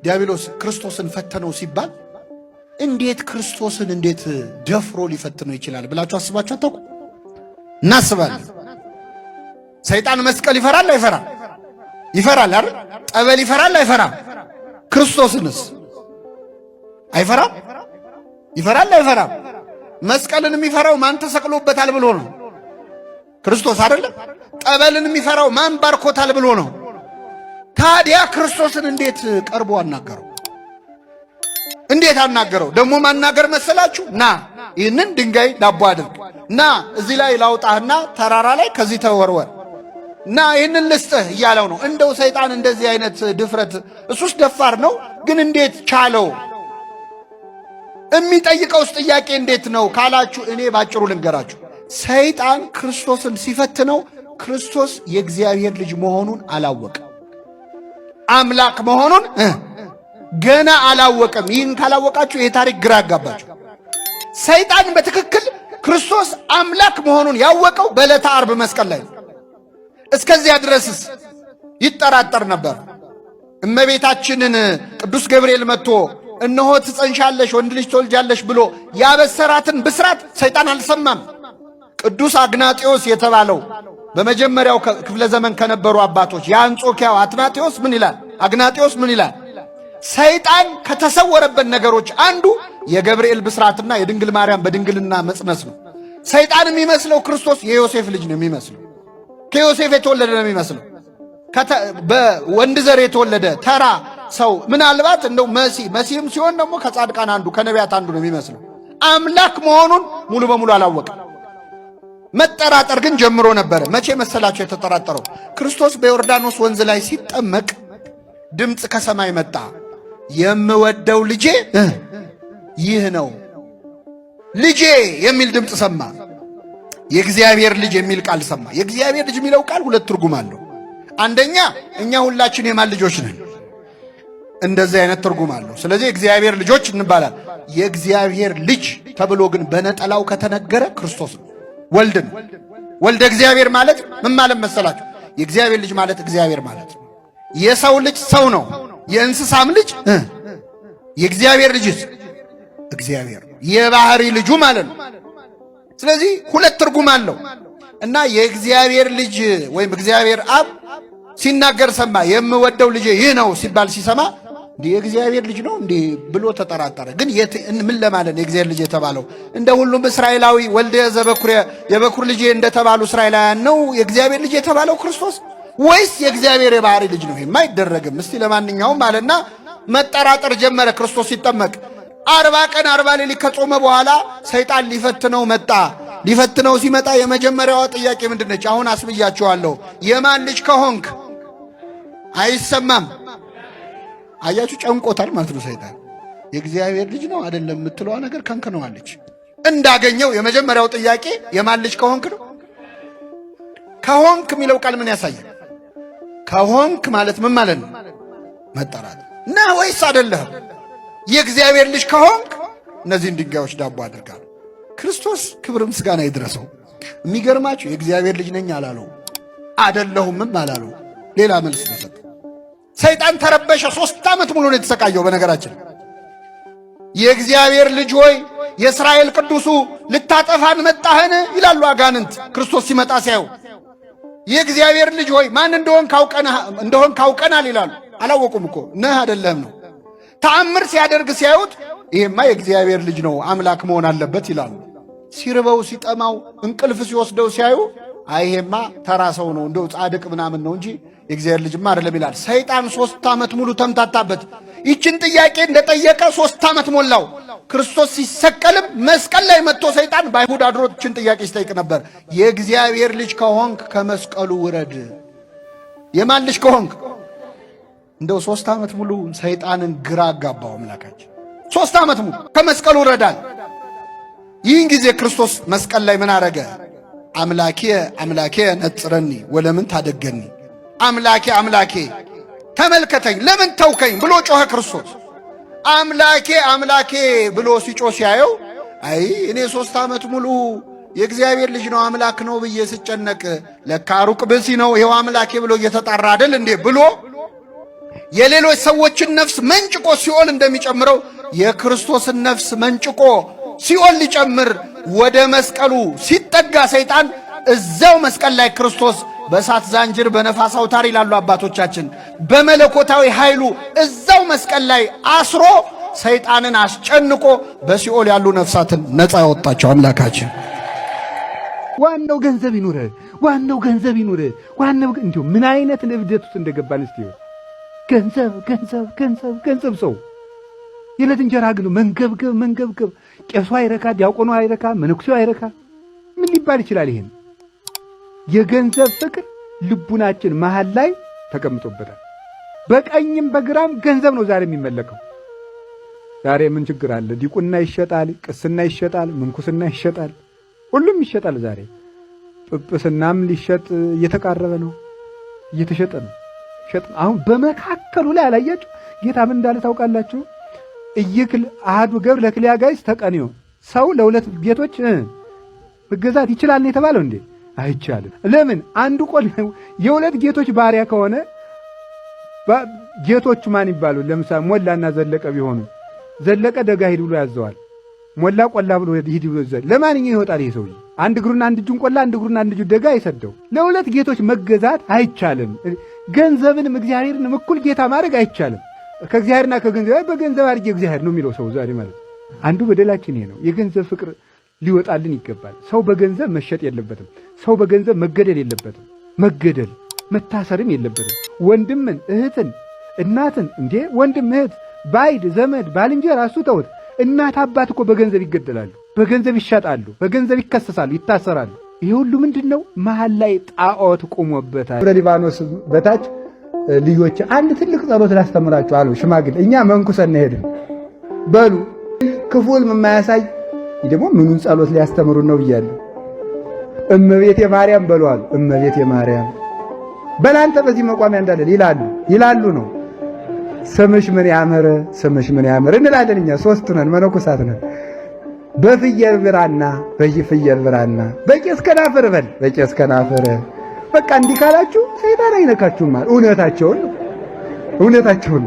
ዲያብሎስ ክርስቶስን ፈተነው ሲባል እንዴት ክርስቶስን እንዴት ደፍሮ ሊፈትነው ይችላል ብላችሁ አስባችሁ አታውቁ? እናስባለን። ሰይጣን መስቀል ይፈራል አይፈራም? ይፈራል አይደል? ጠበል ይፈራል አይፈራም? ክርስቶስንስ አይፈራም? ይፈራል አይፈራም? መስቀልን የሚፈራው ማን ተሰቅሎበታል ብሎ ነው? ክርስቶስ አይደለም? ጠበልን የሚፈራው ማን ባርኮታል ብሎ ነው? ታዲያ ክርስቶስን እንዴት ቀርቦ አናገረው? እንዴት አናገረው? ደግሞ ማናገር መሰላችሁ? ና ይህንን ድንጋይ ዳቦ አድርግ፣ ና እዚህ ላይ ላውጣህና ተራራ ላይ ከዚህ ተወርወር፣ ና ይህንን ልስጥህ እያለው ነው። እንደው ሰይጣን እንደዚህ አይነት ድፍረት እሱስ ደፋር ነው፣ ግን እንዴት ቻለው? የሚጠይቀውስ ጥያቄ እንዴት ነው ካላችሁ እኔ ባጭሩ ልንገራችሁ። ሰይጣን ክርስቶስን ሲፈትነው ክርስቶስ የእግዚአብሔር ልጅ መሆኑን አላወቀም። አምላክ መሆኑን ገና አላወቀም። ይህን ካላወቃችሁ ይሄ ታሪክ ግራ ያጋባችሁ። ሰይጣን በትክክል ክርስቶስ አምላክ መሆኑን ያወቀው በዕለተ ዓርብ መስቀል ላይ ነው። እስከዚያ ድረስስ ይጠራጠር ነበር። እመቤታችንን ቅዱስ ገብርኤል መጥቶ እነሆ ትጸንሻለሽ ወንድ ልጅ ትወልጃለሽ ብሎ ያበሰራትን ብስራት ሰይጣን አልሰማም። ቅዱስ አግናጢዮስ የተባለው በመጀመሪያው ክፍለ ዘመን ከነበሩ አባቶች የአንጾኪያው አትናቴዎስ ምን ይላል? አግናጢዮስ ምን ይላል? ሰይጣን ከተሰወረበት ነገሮች አንዱ የገብርኤል ብስራትና የድንግል ማርያም በድንግልና መጽነስ ነው። ሰይጣን የሚመስለው ክርስቶስ የዮሴፍ ልጅ ነው የሚመስለው። ከዮሴፍ የተወለደ ነው የሚመስለው። በወንድ ዘር የተወለደ ተራ ሰው ምናልባት እንደው መሲህም ሲሆን ደግሞ ከጻድቃን አንዱ ከነቢያት አንዱ ነው የሚመስለው። አምላክ መሆኑን ሙሉ በሙሉ አላወቀም። መጠራጠር ግን ጀምሮ ነበረ። መቼ መሰላቸው የተጠራጠረው? ክርስቶስ በዮርዳኖስ ወንዝ ላይ ሲጠመቅ ድምፅ ከሰማይ መጣ። የምወደው ልጄ ይህ ነው። ልጄ የሚል ድምፅ ሰማ። የእግዚአብሔር ልጅ የሚል ቃል ሰማ። የእግዚአብሔር ልጅ የሚለው ቃል ሁለት ትርጉም አለው። አንደኛ እኛ ሁላችን የማን ልጆች ነን? እንደዚህ አይነት ትርጉም አለው። ስለዚህ የእግዚአብሔር ልጆች እንባላል። የእግዚአብሔር ልጅ ተብሎ ግን በነጠላው ከተነገረ ክርስቶስ ነው፣ ወልድ ነው። ወልደ እግዚአብሔር ማለት ምን ማለት መሰላችሁ? የእግዚአብሔር ልጅ ማለት እግዚአብሔር ማለት ነው። የሰው ልጅ ሰው ነው፣ የእንስሳም ልጅ የእግዚአብሔር ልጅስ እግዚአብሔር ነው፣ የባህሪ ልጁ ማለት ነው። ስለዚህ ሁለት ትርጉም አለው እና የእግዚአብሔር ልጅ ወይም እግዚአብሔር አብ ሲናገር ሰማ። የምወደው ልጄ ይህ ነው ሲባል ሲሰማ እንዲህ የእግዚአብሔር ልጅ ነው እንዲህ ብሎ ተጠራጠረ። ግን ምን ለማለት ነው የእግዚአብሔር ልጅ የተባለው? እንደ ሁሉም እስራኤላዊ ወልደ ዘበኩር የበኩር ልጅ እንደተባሉ እስራኤላውያን ነው የእግዚአብሔር ልጅ የተባለው ክርስቶስ ወይስ የእግዚአብሔር የባህሪ ልጅ ነው? ይሄማ አይደረግም። እስቲ ለማንኛውም አለና መጠራጠር ጀመረ። ክርስቶስ ሲጠመቅ 40 ቀን 40 ሌሊት ከጾመ በኋላ ሰይጣን ሊፈትነው መጣ። ሊፈትነው ሲመጣ የመጀመሪያዋ ጥያቄ ምንድነች? አሁን አስብያቸዋለሁ። የማን ልጅ ከሆንክ አይሰማም። አያችሁ፣ ጨንቆታል ማለት ነው ሰይጣን። የእግዚአብሔር ልጅ ነው አይደለም የምትለዋ ነገር ከንክነዋለች። እንዳገኘው የመጀመሪያው ጥያቄ የማን ልጅ ከሆንክ ነው። ከሆንክ የሚለው ቃል ምን ያሳያል? ከሆንክ ማለት ምን ማለት ነው? መጠራት ነህ ወይስ አይደለህም? የእግዚአብሔር ልጅ ከሆንክ እነዚህን ድንጋዮች ዳቦ አድርጋለሁ። ክርስቶስ ክብር ምስጋና ይድረሰው። የሚገርማችሁ የእግዚአብሔር ልጅ ነኝ አላለው፣ አይደለሁምም አላለው። ሌላ መልስ ተሰጠ። ሰይጣን ተረበሸ። 3 ዓመት ሙሉ ነው የተሰቃየው። በነገራችን የእግዚአብሔር ልጅ ሆይ የእስራኤል ቅዱሱ ልታጠፋን መጣህን ይላሉ አጋንንት ክርስቶስ ሲመጣ ሲያዩ። የእግዚአብሔር ልጅ ሆይ ማን እንደሆን ካውቀናል ይላሉ። አላወቁም እኮ ነህ አይደለም ነው። ተአምር ሲያደርግ ሲያዩት ይሄማ የእግዚአብሔር ልጅ ነው አምላክ መሆን አለበት ይላሉ። ሲርበው ሲጠማው እንቅልፍ ሲወስደው ሲያዩ አይሄማ ተራ ሰው ነው እንደው ጻድቅ ምናምን ነው እንጂ የእግዚአብሔር ልጅማ አይደለም ይላል። ሰይጣን 3 ዓመት ሙሉ ተምታታበት። ይችን ጥያቄ እንደጠየቀ 3 ዓመት ሞላው። ክርስቶስ ሲሰቀልም መስቀል ላይ መጥቶ ሰይጣን በአይሁድ አድሮ ይችን ጥያቄ ሲጠይቅ ነበር። የእግዚአብሔር ልጅ ከሆንክ ከመስቀሉ ውረድ። የማን ልጅ ከሆንክ? እንደው 3 ዓመት ሙሉ ሰይጣንን ግራ አጋባው አምላካችን። 3 ዓመት ሙሉ ከመስቀሉ ውረዳል። ይህን ጊዜ ክርስቶስ መስቀል ላይ ምን አረገ? አምላኬ አምላኬ ነጽረኒ ወለምን ታደገኒ፣ አምላኬ አምላኬ ተመልከተኝ ለምን ተውከኝ ብሎ ጮኸ ክርስቶስ። አምላኬ አምላኬ ብሎ ሲጮህ ሲያየው አይ እኔ 3 ዓመት ሙሉ የእግዚአብሔር ልጅ ነው አምላክ ነው ብዬ ስጨነቅ ለካ ሩቅ ብእሲ ነው ይኸው አምላኬ ብሎ እየተጣራ አይደል እንዴ ብሎ የሌሎች ሰዎችን ነፍስ መንጭቆ ሲኦል እንደሚጨምረው የክርስቶስን ነፍስ መንጭቆ ሲኦል ሊጨምር ወደ መስቀሉ ሲጠጋ ሰይጣን እዛው መስቀል ላይ ክርስቶስ በእሳት ዛንጅር በነፋስ አውታር ይላሉ አባቶቻችን በመለኮታዊ ኃይሉ እዛው መስቀል ላይ አስሮ ሰይጣንን አስጨንቆ በሲኦል ያሉ ነፍሳትን ነፃ ያወጣቸው አምላካችን። ዋናው ገንዘብ ይኑር፣ ዋናው ገንዘብ ይኑር፣ ዋናው እንዲሁ ምን አይነት እብደት ውስጥ እንደገባን እስቲ ገንዘብ ገንዘብ ገንዘብ ገንዘብ ሰው የዕለት እንጀራ ግን መንገብገብ ቄሱ አይረካ፣ ዲያቆኑ አይረካ፣ መነኩሴው አይረካ። ምን ሊባል ይችላል? ይሄን የገንዘብ ፍቅር ልቡናችን መሃል ላይ ተቀምጦበታል። በቀኝም በግራም ገንዘብ ነው ዛሬ የሚመለከው። ዛሬ ምን ችግር አለ? ዲቁና ይሸጣል፣ ቅስና ይሸጣል፣ ምንኩስና ይሸጣል፣ ሁሉም ይሸጣል። ዛሬ ጵጵስናም ሊሸጥ እየተቃረበ ነው፣ እየተሸጠ ነው። አሁን በመካከሉ ላይ አላያችሁ ጌታ ምን እንዳለ ታውቃላችሁ? እይክል አሃዱ ገብር ለክልያ ጋይስ ተቀንዮ። ሰው ለሁለት ጌቶች መገዛት ይችላል ነው የተባለው እንዴ? አይቻልም። ለምን? አንዱ ቆል የሁለት ጌቶች ባሪያ ከሆነ ጌቶቹ ማን ይባሉ? ለምሳሌ ሞላና ዘለቀ ቢሆኑ ዘለቀ ደጋ ሂድ ብሎ ያዘዋል፣ ሞላ ቆላ ብሎ ሂድ ብሎ ያዘዋል። ለማንኛው ይወጣል ይሄ ሰውዬ? አንድ እግሩና አንድ እጁን ቆላ፣ አንድ እግሩና አንድ እጁ ደጋ ይሰደው። ለሁለት ጌቶች መገዛት አይቻልም። ገንዘብንም እግዚአብሔርንም እኩል ጌታ ማድረግ አይቻልም። ከእግዚአብሔርና ከገንዘብ በገንዘብ አድርጌ እግዚአብሔር ነው የሚለው ሰው ዛሬ ማለት አንዱ በደላችን ይሄ ነው። የገንዘብ ፍቅር ሊወጣልን ይገባል። ሰው በገንዘብ መሸጥ የለበትም። ሰው በገንዘብ መገደል የለበትም። መገደል መታሰርም የለበትም። ወንድምን እህትን እናትን እንዴ ወንድም እህት ባይድ ዘመድ ባልንጀራ እሱ ተውት። እናት አባት እኮ በገንዘብ ይገደላሉ፣ በገንዘብ ይሻጣሉ፣ በገንዘብ ይከሰሳሉ፣ ይታሰራሉ። ይሄ ሁሉ ምንድነው? መሃል ላይ ጣዖት ቆሞበታል። በሊባኖስ በታች ልጆች አንድ ትልቅ ጸሎት ላስተምራችሁ አሉ ሽማግሌ። እኛ መንኩሰን ሄድን በሉ ክፉል የማያሳይ ደግሞ ምኑን ጸሎት ሊያስተምሩ ነው ብያለሁ። እመቤቴ ማርያም በሉ አሉ። እመቤቴ ማርያም በላንተ በዚህ መቋሚያ እንዳለ ይላሉ ነው። ስምሽ ምን ያምር፣ ስምሽ ምን ያምር እንላለን እኛ ሶስቱ ነን መነኮሳት ነን። በፍየል ብራና በፍየል ብራና በቄስ ከናፍር በል በቄስ ከናፍር። በቃ እንዲህ ካላችሁ ሰይጣን አይነካችሁም ማለት እውነታቸውን።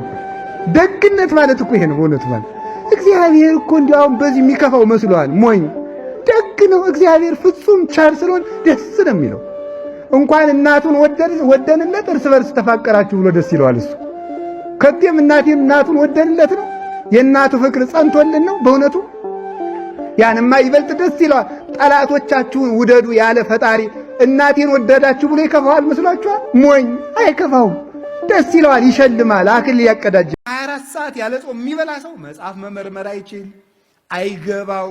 ደግነት ማለት እኮ ይሄ ነው እውነት ማለት። እግዚአብሔር እኮ እንዲያውም በዚህ የሚከፋው መስሏል። ሞኝ ደግ ነው እግዚአብሔር፣ ፍጹም ቻር ስለሆነ ደስ ነው የሚለው። እንኳን እናቱን ወደንለት እርስ በርስ ተፋቀራችሁ ብሎ ደስ ይለዋል እሱ። ከዚህም እናቱን ወደንለት ነው የእናቱ ፍቅር ጸንቶልን ነው በእውነቱ። ያንማ ይበልጥ ደስ ይለዋል። ጠላቶቻችሁን ውደዱ ያለ ፈጣሪ እናቴን ወደዳችሁ ብሎ ይከፋዋል መስሏችኋል? ሞኝ አይከፋውም፣ ደስ ይለዋል፣ ይሸልማል፣ አክሊል ያቀዳጃል። 24 ሰዓት ያለ ጾም የሚበላ ሰው መጽሐፍ መመርመር አይችል፣ አይገባው።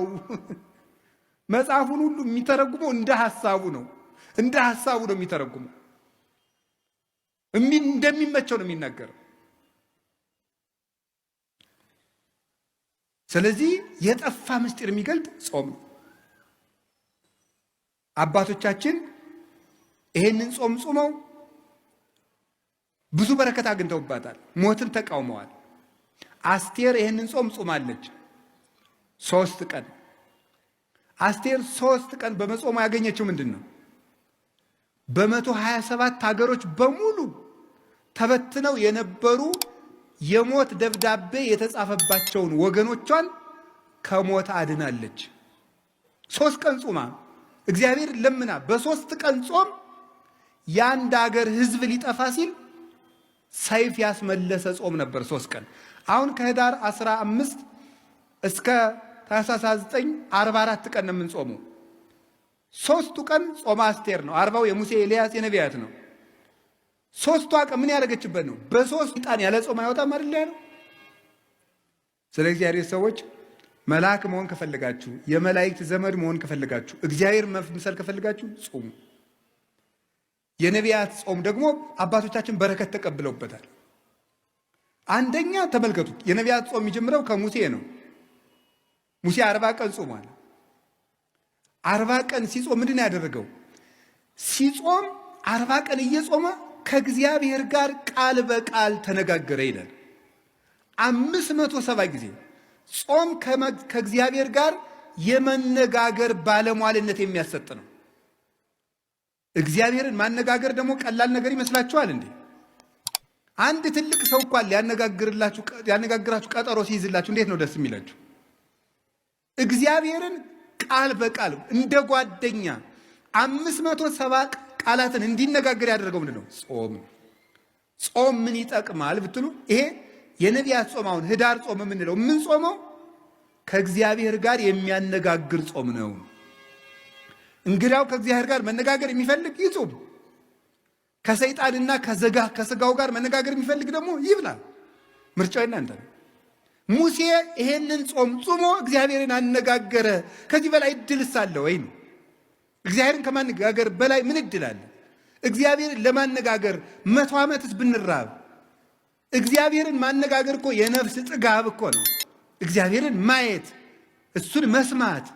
መጽሐፉን ሁሉ የሚተረጉመው እንደ ሐሳቡ ነው የሚተረጉመው። እንደሚመቸው ነው የሚናገረው። ስለዚህ የጠፋ ምስጢር የሚገልጥ ጾም ነው። አባቶቻችን ይሄንን ጾም ጾመው ብዙ በረከት አግኝተውባታል። ሞትን ተቃውመዋል። አስቴር ይሄንን ጾም ጾማለች 3 ቀን። አስቴር 3 ቀን በመጾሙ ያገኘችው ምንድን ነው? በ127 ሀገሮች በሙሉ ተበትነው የነበሩ የሞት ደብዳቤ የተጻፈባቸውን ወገኖቿን ከሞት አድናለች። 3 ቀን ጾማ እግዚአብሔር ለምና በ3 ቀን ጾም የአንድ ሀገር ሕዝብ ሊጠፋ ሲል ሰይፍ ያስመለሰ ጾም ነበር 3 ቀን። አሁን ከህዳር 15 እስከ ታኅሳስ 9 44 ቀን ነው የምንጾመው። 3ቱ ቀን ጾመ አስቴር ነው። 40ው የሙሴ ኤልያስ የነቢያት ነው። 3ቷ ቀን ምን ያደረገችበት ነው? በ3 ቀን ያለ ጾም አይወጣም አይደል ያለው። ስለ እግዚአብሔር ሰዎች መልአክ መሆን ከፈለጋችሁ፣ የመላእክት ዘመድ መሆን ከፈለጋችሁ፣ እግዚአብሔር መምሰል ከፈለጋችሁ ጾሙ። የነቢያት ጾም ደግሞ አባቶቻችን በረከት ተቀብለውበታል። አንደኛ ተመልከቱ፣ የነቢያት ጾም የሚጀምረው ከሙሴ ነው። ሙሴ 40 ቀን ጾሟል። 40 ቀን ሲጾም ምንድን ነው ያደረገው? ሲጾም 40 ቀን እየጾመ ከእግዚአብሔር ጋር ቃል በቃል ተነጋገረ ይላል። 570 ጊዜ ጾም ከእግዚአብሔር ጋር የመነጋገር ባለሟልነት የሚያሰጥ ነው። እግዚአብሔርን ማነጋገር ደግሞ ቀላል ነገር ይመስላችኋል እንዴ? አንድ ትልቅ ሰው እንኳን ሊያነጋግራችሁ ቀጠሮ ሲይዝላችሁ እንዴት ነው ደስ የሚላችሁ? እግዚአብሔርን ቃል በቃል እንደ ጓደኛ 570 ቃላትን እንዲነጋገር ያደረገው ምንድን ነው? ጾም። ጾም ምን ይጠቅማል ብትሉ ይሄ የነቢያት ጾም፣ አሁን ህዳር ጾም የምንለው ምን ጾመው ከእግዚአብሔር ጋር የሚያነጋግር ጾም ነው። እንግዳው ከእግዚአብሔር ጋር መነጋገር የሚፈልግ ይጾም። ከሰይጣንና ከስጋው ጋር መነጋገር የሚፈልግ ደግሞ ይብላል። ምርጫው እናንተ ነው። ሙሴ ይሄንን ጾም ጾሞ እግዚአብሔርን አነጋገረ። ከዚህ በላይ እድልስ አለ ወይ ነው? እግዚአብሔርን ከማነጋገር በላይ ምን እድል አለ? እግዚአብሔርን ለማነጋገር 100 ዓመትስ ብንራብ፣ እግዚአብሔርን ማነጋገር እኮ የነፍስ ጥጋብ እኮ ነው። እግዚአብሔርን ማየት፣ እሱን መስማት።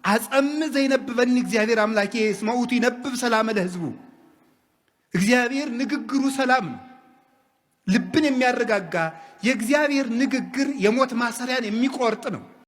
አጸም ዘይነብበኒ እግዚአብሔር አምላኬ እስመ ውእቱ ይነብብ ሰላም ለሕዝቡ። እግዚአብሔር ንግግሩ ሰላም ነው፣ ልብን የሚያረጋጋ። የእግዚአብሔር ንግግር የሞት ማሰሪያን የሚቆርጥ ነው።